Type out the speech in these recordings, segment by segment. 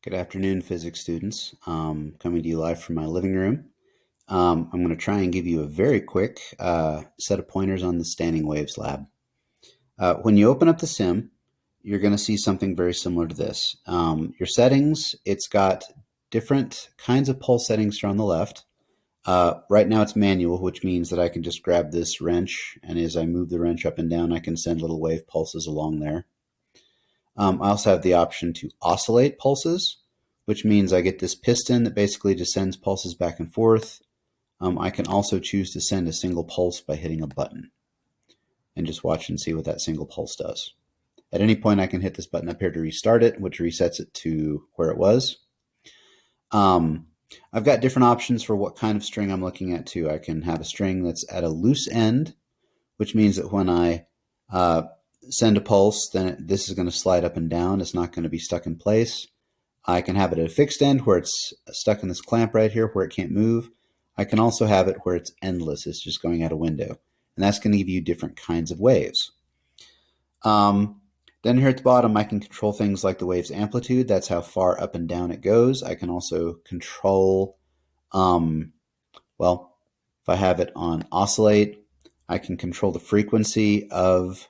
Good afternoon, physics students. Coming to you live from my living room. I'm going to try and give you a very quick set of pointers on the standing waves lab. When you open up the sim, you're going to see something very similar to this. Your settings, it's got different kinds of pulse settings here on the left. Right now it's manual, which means that I can just grab this wrench, and as I move the wrench up and down, I can send little wave pulses along there. I also have the option to oscillate pulses, which means I get this piston that basically just sends pulses back and forth. I can also choose to send a single pulse by hitting a button and just watch and see what that single pulse does. At any point, I can hit this button up here to restart it, which resets it to where it was. I've got different options for what kind of string I'm looking at too. I can have a string that's at a loose end, which means that when I send a pulse, then this is going to slide up and down. It's not going to be stuck in place. I can have it at a fixed end where it's stuck in this clamp right here where it can't move. I can also have it where it's endless. It's just going out a window. And that's going to give you different kinds of waves. Then here at the bottom, I can control things like the wave's amplitude. That's how far up and down it goes. I can also control, well, if I have it on oscillate, I can control the frequency of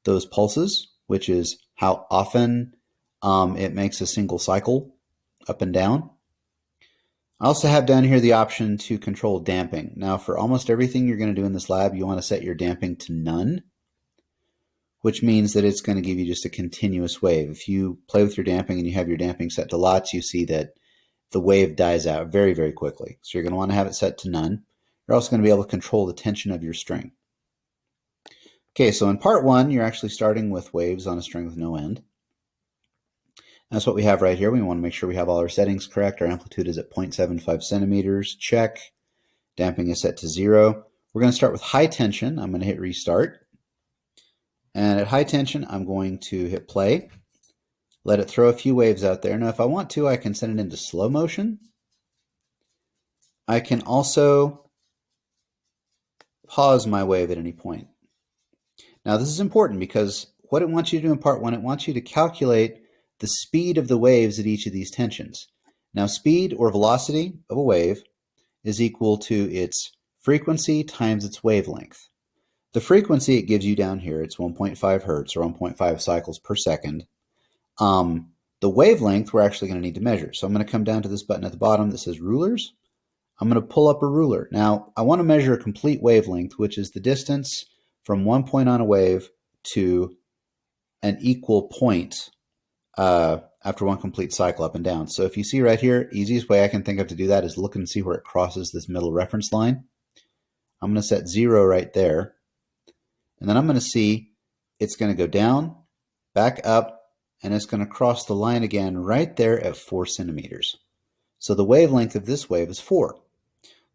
those pulses, which is how often it makes a single cycle up and down. I also have down here the option to control damping. Now, for almost everything you're going to do in this lab, you want to set your damping to none, which means that it's going to give you just a continuous wave. If you play with your damping and you have your damping set to lots, you see that the wave dies out very, very quickly. So you're going to want to have it set to none. You're also going to be able to control the tension of your string. Okay, so in part one, you're actually starting with waves on a string with no end. That's what we have right here. We want to make sure we have all our settings correct. Our amplitude is at 0.75 centimeters. Check. Damping is set to 0. We're going to start with high tension. I'm going to hit restart. And at high tension, I'm going to hit play. Let it throw a few waves out there. Now, if I want to, I can send it into slow motion. I can also pause my wave at any point. Now, this is important because what it wants you to do in part one, it wants you to calculate the speed of the waves at each of these tensions. Now, speed or velocity of a wave is equal to its frequency times its wavelength. The frequency it gives you down here, it's 1.5 hertz or 1.5 cycles per second. The wavelength we're actually going to need to measure. So I'm going to come down to this button at the bottom that says rulers. I'm going to pull up a ruler. Now, I want to measure a complete wavelength, which is the distance from one point on a wave to an equal point after one complete cycle up and down. So if you see right here, easiest way I can think of to do that is look and see where it crosses this middle reference line. I'm going to set 0 right there. And then I'm going to see it's going to go down, back up, and it's going to cross the line again right there at 4 centimeters. So the wavelength of this wave is 4.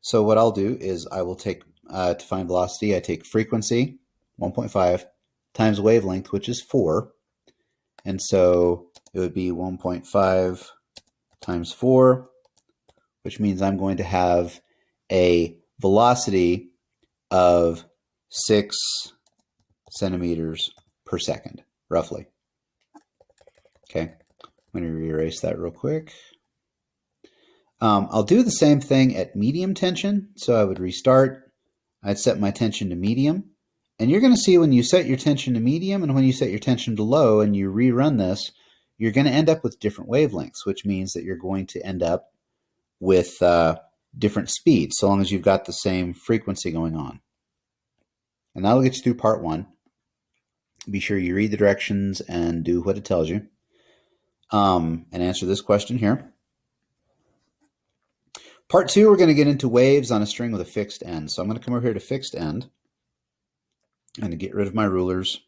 So what I'll do is I will take, to find velocity, I take frequency, 1.5, times wavelength, which is 4. And so it would be 1.5 times 4, which means I'm going to have a velocity of 6 centimeters per second, roughly. Okay, I'm going to erase that real quick. I'll do the same thing at medium tension. So I would restart. I'd set my tension to medium. And you're going to see when you set your tension to medium and when you set your tension to low and you rerun this, you're going to end up with different wavelengths, which means that you're going to end up with different speeds, so long as you've got the same frequency going on. And that'll get you through part one. Be sure you read the directions and do what it tells you. And answer this question here. Part two, we're going to get into waves on a string with a fixed end. So I'm going to come over here to fixed end and to get rid of my rulers.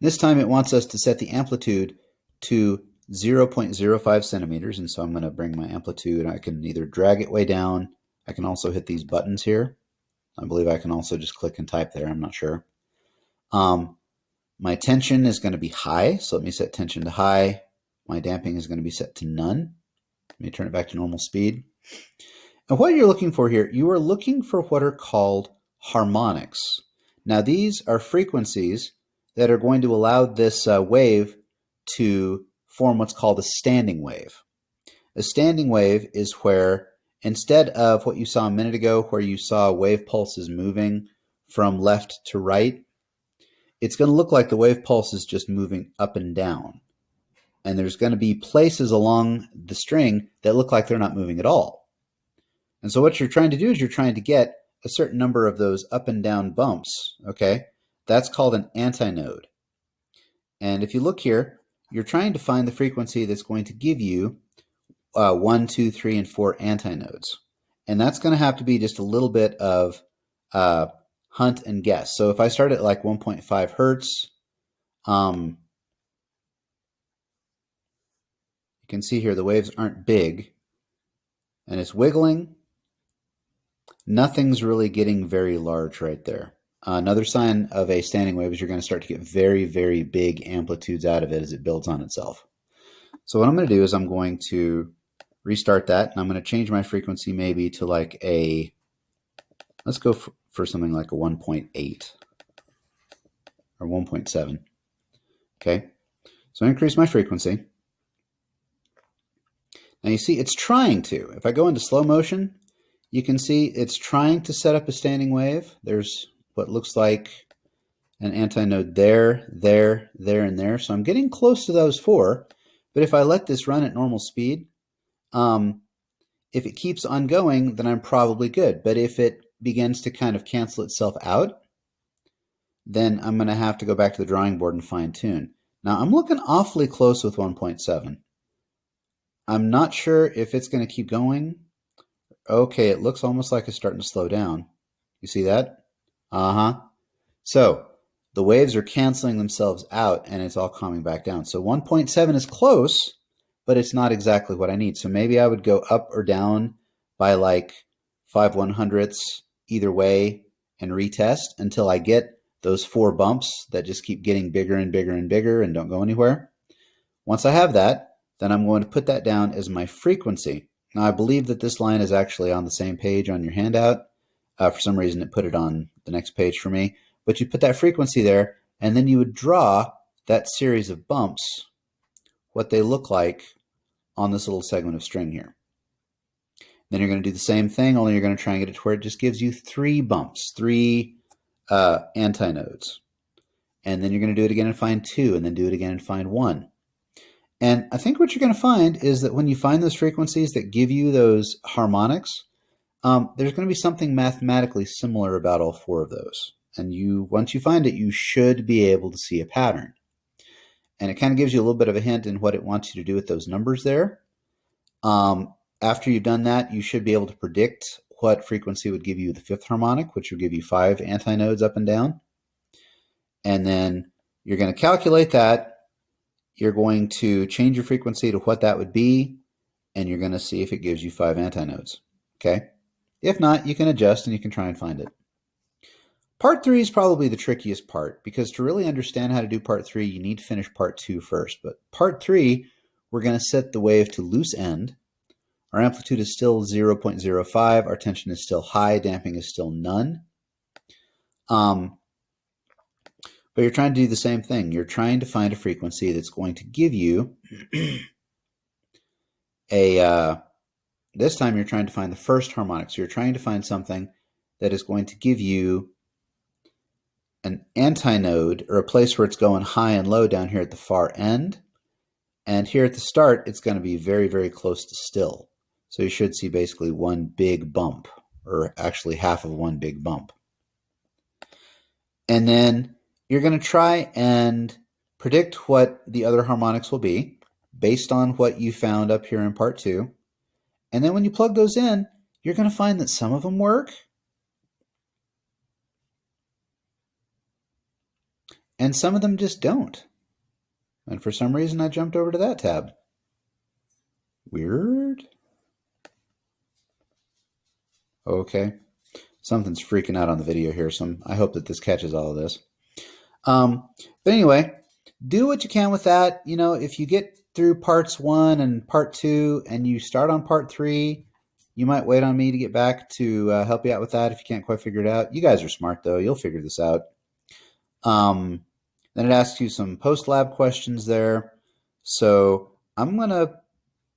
This time it wants us to set the amplitude to 0.05 centimeters. And so I'm going to bring my amplitude. I can either drag it way down. I can also hit these buttons here. I believe I can also just click and type there. I'm not sure. My tension is going to be high. So let me set tension to high. My damping is going to be set to none. Let me turn it back to normal speed. And what you're looking for here, you are looking for what are called harmonics. Now, these are frequencies that are going to allow this wave to form what's called a standing wave. A standing wave is where instead of what you saw a minute ago where you saw wave pulses moving from left to right, it's going to look like the wave pulse is just moving up and down. And there's going to be places along the string that look like they're not moving at all. And so what you're trying to do is you're trying to get a certain number of those up and down bumps, okay? That's called an antinode. And if you look here, you're trying to find the frequency that's going to give you 1, 2, 3, and 4 antinodes. And that's going to have to be just a little bit of hunt and guess. So if I start at like 1.5 hertz, you can see here the waves aren't big, and it's wiggling. Nothing's really getting very large right there. Another sign of a standing wave is you're going to start to get very, very big amplitudes out of it as it builds on itself. So what I'm going to do is I'm going to restart that, and I'm going to change my frequency maybe to like a, let's go for something like a 1.8 or 1.7. Okay, so I increase my frequency. Now you see it's trying to. If I go into slow motion, you can see it's trying to set up a standing wave. There's what looks like an antinode there, there, there, and there. So I'm getting close to those 4. But if I let this run at normal speed, if it keeps on going, then I'm probably good. But if it begins to kind of cancel itself out, then I'm going to have to go back to the drawing board and fine tune. Now I'm looking awfully close with 1.7. I'm not sure if it's going to keep going. Okay, it looks almost like it's starting to slow down. You see that? So the waves are canceling themselves out and it's all calming back down. So 1.7 is close, but it's not exactly what I need. So maybe I would go up or down by like 5/100ths either way and retest until I get those 4 bumps that just keep getting bigger and bigger and bigger and don't go anywhere. Once I have that, then I'm going to put that down as my frequency. Now, I believe that this line is actually on the same page on your handout. For some reason, it put it on the next page for me. But you put that frequency there, and then you would draw that series of bumps, what they look like on this little segment of string here. Then you're going to do the same thing, only you're going to try and get it to where it just gives you 3 bumps, 3 antinodes. And then you're going to do it again and find 2, and then do it again and find 1. And I think what you're going to find is that when you find those frequencies that give you those harmonics, there's going to be something mathematically similar about all 4 of those. And once you find it, you should be able to see a pattern. And it kind of gives you a little bit of a hint in what it wants you to do with those numbers there. After you've done that, you should be able to predict what frequency would give you the 5th harmonic, which would give you 5 antinodes up and down. And then you're going to calculate that. You're going to change your frequency to what that would be, and you're going to see if it gives you 5 antinodes. Okay? If not, you can adjust and you can try and find it. Part 3 is probably the trickiest part, because to really understand how to do part 3, you need to finish part 2 first. But part 3, we're going to set the wave to loose end. Our amplitude is still 0.05. Our tension is still high. Damping is still none. But you're trying to do the same thing. You're trying to find a frequency that's going to give you this time you're trying to find the 1st harmonic. So you're trying to find something that is going to give you an antinode, or a place where it's going high and low down here at the far end. And here at the start, it's going to be very, very close to still. So you should see basically one big bump, or actually half of one big bump. And then you're going to try and predict what the other harmonics will be based on what you found up here in part 2. And then when you plug those in, you're going to find that some of them work and some of them just don't. And for some reason, I jumped over to that tab. Weird. Okay. Something's freaking out on the video here, so I hope that this catches all of this. But anyway, do what you can with that. You know, if you get through parts 1 and part 2 and you start on part 3, you might wait on me to get back to help you out with that if you can't quite figure it out. You guys are smart, though. You'll figure this out. Then it asks you some post-lab questions there. So I'm going to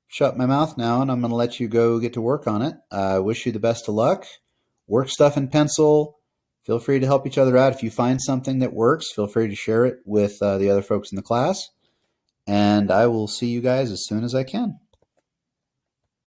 shut my mouth now, and I'm going to let you go get to work on it. I wish you the best of luck. Work stuff in pencil. Feel free to help each other out. If you find something that works, feel free to share it with the other folks in the class. And I will see you guys as soon as I can.